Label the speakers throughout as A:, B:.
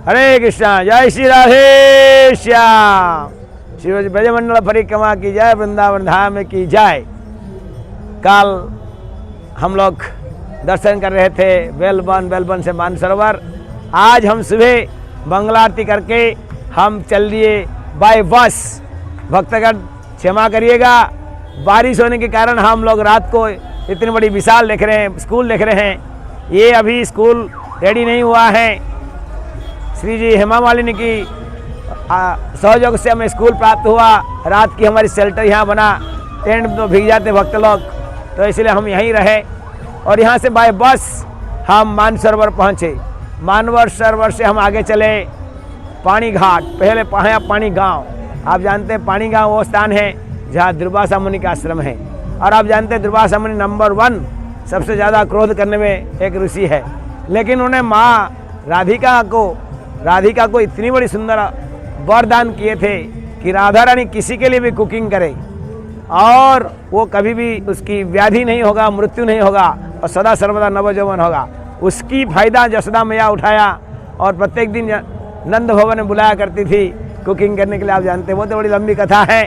A: हरे कृष्णा। जय श्री राधे श्याम। श्री ब्रजमंडल परिक्रमा की जय, वृंदावन धाम की जय। कल हम लोग दर्शन कर रहे थे बेलबन से मानसरोवर। आज हम सुबह मंगला आरती करके हम चल दिए बाय बस। भक्तगण क्षमा करिएगा, बारिश होने के कारण हम लोग रात को इतनी बड़ी विशाल देख रहे हैं, स्कूल देख रहे हैं। ये अभी स्कूल रेडी नहीं हुआ है। श्री जी हेमा मालिनी की सहयोग से हमें स्कूल प्राप्त हुआ। रात की हमारी शेल्टर यहाँ बना, टेंट में तो भीग जाते भक्त लोग, तो इसलिए हम यहीं रहे और यहाँ से बाय बस हम मानसरोवर पहुँचे। मानसरोवर से हम आगे चले पानी घाट, पहले पानी गांव। आप जानते हैं पानी गांव वो स्थान है जहाँ दुर्वासा मुनि का आश्रम है। और आप जानते हैं दुर्वासा मुनि नंबर 1 सबसे ज़्यादा क्रोध करने में एक ऋषि है। लेकिन उन्हें माँ राधिका को इतनी बड़ी सुंदर वरदान किए थे कि राधा रानी किसी के लिए भी कुकिंग करे और वो कभी भी उसकी व्याधि नहीं होगा, मृत्यु नहीं होगा और सदा सर्वदा नवजौवन होगा। उसकी फायदा यशोदा मैया उठाया और प्रत्येक दिन नंद भवन में बुलाया करती थी कुकिंग करने के लिए। आप जानते हैं वो तो बड़ी लंबी कथा है।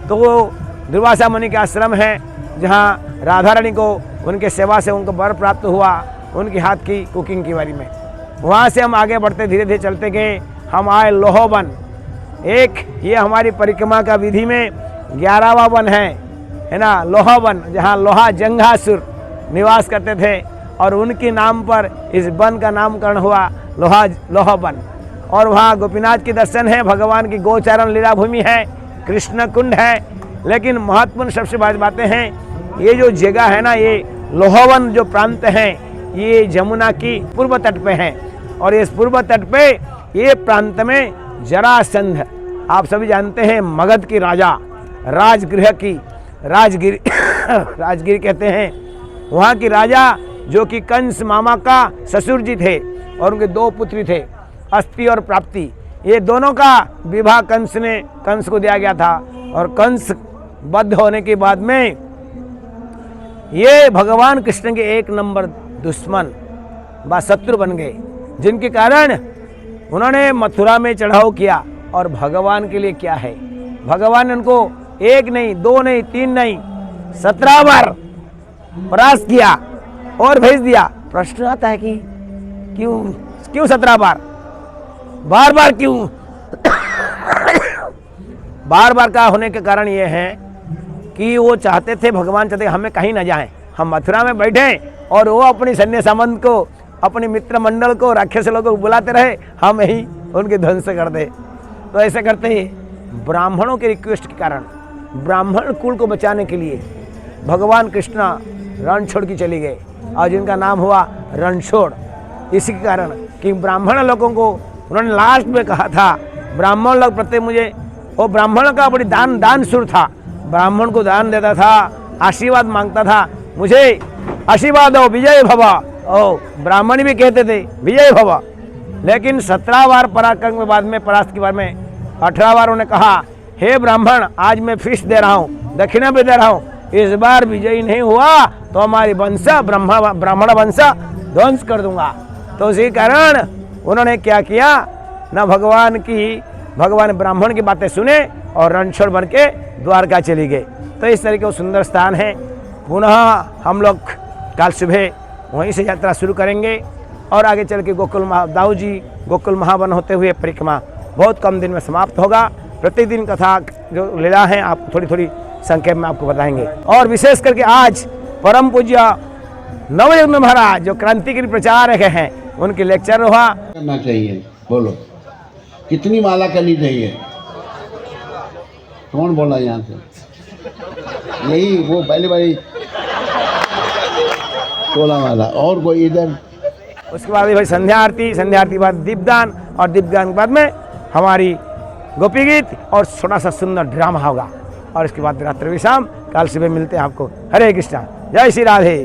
A: तो वो दुर्वासा मुनि का आश्रम है जहाँ राधा रानी को उनके सेवा से उनको वर प्राप्त हुआ, उनके हाथ की कुकिंग की बारी में। वहाँ से हम आगे बढ़ते धीरे धीरे चलते गए। हम आए लोहोवन। एक ये हमारी परिक्रमा का विधि में 11वां वन है ना, लोहोवन, जहाँ लोहा जंघासुर निवास करते थे और उनके नाम पर इस वन का नामकरण हुआ लोहोवन। और वहाँ गोपीनाथ के दर्शन है, भगवान की गोचारण लीला भूमि है, कृष्ण कुंड है। लेकिन महत्वपूर्ण सबसे बातें हैं, ये जो जगह है ना, ये लोहोवन जो प्रांत है ये जमुना की पूर्व तट पे है। और इस पूर्व तट पे ये प्रांत में जरासंध, आप सभी जानते हैं मगध की राजा, राजगृह की राजगिरी कहते हैं, वहाँ की राजा जो कि कंस मामा का ससुर जी थे और उनके 2 पुत्री थे, अस्ति और प्राप्ति। ये दोनों का विवाह कंस को दिया गया था। और कंस बद्ध होने के बाद में ये भगवान कृष्ण के 1 नंबर दुश्मन व शत्रु बन गए, जिनके कारण उन्होंने मथुरा में चढ़ाव किया। और भगवान के लिए क्या है, भगवान ने उनको 1 नहीं 2 नहीं 3 नहीं 17 बार परास्त किया और भेज दिया। प्रश्न आता है कि क्यों 17 बार, बार क्यों? बार का होने के कारण ये है कि वो चाहते थे, भगवान चाहते हमें कहीं ना जाएं, हम मथुरा में बैठे और वो अपनी सैन्य सामंत को, अपने मित्र मंडल को, राक्षस लोगों को बुलाते रहे, हम यही उनके ध्वंस कर दे। तो ऐसे करते ही ब्राह्मणों के रिक्वेस्ट के कारण, ब्राह्मण कुल को बचाने के लिए भगवान कृष्णा रण छोड़ के चले गए और जिनका नाम हुआ रणछोड़। इसी के कारण कि ब्राह्मण लोगों को उन्होंने लास्ट में कहा था, ब्राह्मण लोग प्रत्येक मुझे, वो ब्राह्मण का बड़ी दान सुर था, ब्राह्मण को दान देता था, आशीर्वाद मांगता था, मुझे आशीर्वाद दो विजय भवा। ओ ब्राह्मण भी कहते थे विजय भवा। लेकिन 17 बार पराक्रम के बाद में, परास्त के बाद में 18 बार उन्होंने कहा, हे ब्राह्मण आज मैं फीस दे रहा हूँ, दक्षिणा भी दे रहा हूँ, इस बार विजयी नहीं हुआ तो हमारी वंश ब्राह्मण वंश ध्वंस कर दूंगा। तो इसी कारण उन्होंने क्या किया ना, भगवान ब्राह्मण की बातें सुने और रणछोड़ बन के द्वारका चली गए। तो इस तरीके का सुंदर स्थान है। पुनः हम लोग कल सुबह वहीं से यात्रा शुरू करेंगे और आगे चल के दाऊ जी गोकुल महावन होते हुए परिक्रमा बहुत कम दिन में समाप्त होगा। प्रतिदिन कथा जो लीला है आप थोड़ी संक्षेप में आपको बताएंगे। और विशेष करके आज परम पूज्य नवयुग महाराज जो क्रांतिकारी प्रचारक हैं, उनके लेक्चर हुआ।
B: करना चाहिए, बोलो कितनी माला करनी चाहिए? कौन बोला यहाँ से? यही वो पहले वाली 16 माला। और कोई इधर?
A: उसके बाद भाई संध्या आरती के बाद दीपदान और दीपदान के बाद में हमारी गोपी गीत और छोटा सा सुंदर ड्रामा होगा। और इसके बाद रात्रि विश्राम। कल सुबह मिलते हैं आपको। हरे कृष्णा, जय श्री राधे।